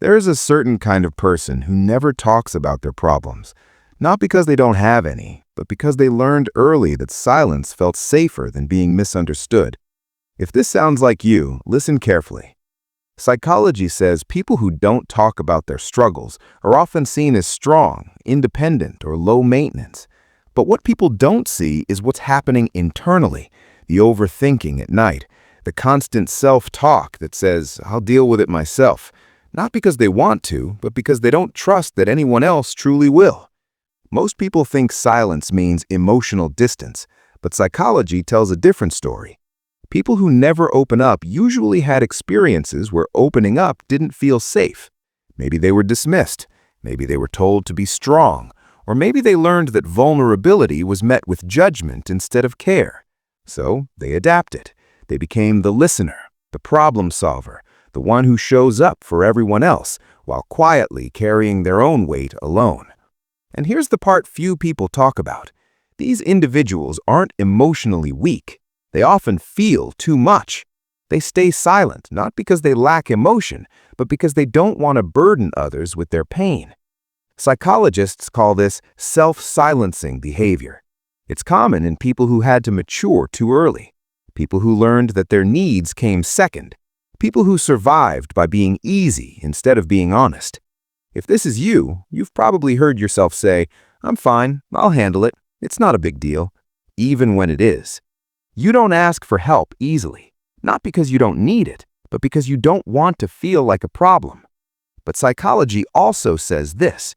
There is a certain kind of person who never talks about their problems, not because they don't have any, but because they learned early that silence felt safer than being misunderstood. If this sounds like you, listen carefully. Psychology says people who don't talk about their struggles are often seen as strong, independent, or low maintenance. But what people don't see is what's happening internally, the overthinking at night, the constant self-talk that says, "I'll deal with it myself," not because they want to, but because they don't trust that anyone else truly will. Most people think silence means emotional distance, but psychology tells a different story. People who never open up usually had experiences where opening up didn't feel safe. Maybe they were dismissed, maybe they were told to be strong, or maybe they learned that vulnerability was met with judgment instead of care. So they adapted. They became the listener, the problem solver, the one who shows up for everyone else while quietly carrying their own weight alone. And here's the part few people talk about. These individuals aren't emotionally weak. They often feel too much. They stay silent, not because they lack emotion, but because they don't want to burden others with their pain. Psychologists call this self-silencing behavior. It's common in people who had to mature too early, people who learned that their needs came second, people who survived by being easy instead of being honest. If this is you, you've probably heard yourself say, "I'm fine, I'll handle it, it's not a big deal," even when it is. You don't ask for help easily, not because you don't need it, but because you don't want to feel like a problem. But psychology also says this: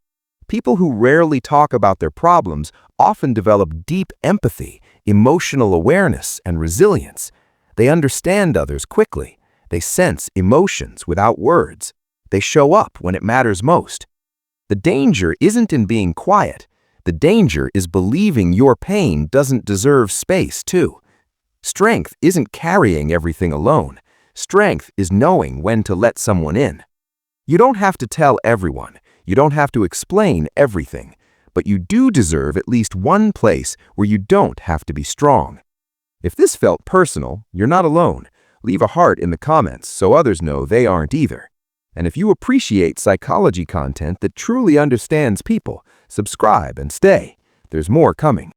people who rarely talk about their problems often develop deep empathy, emotional awareness, and resilience. They understand others quickly. They sense emotions without words. They show up when it matters most. The danger isn't in being quiet. The danger is believing your pain doesn't deserve space, too. Strength isn't carrying everything alone. Strength is knowing when to let someone in. You don't have to tell everyone. You don't have to explain everything. But you do deserve at least one place where you don't have to be strong. If this felt personal, you're not alone. Leave a heart in the comments so others know they aren't either. And if you appreciate psychology content that truly understands people, subscribe and stay. There's more coming.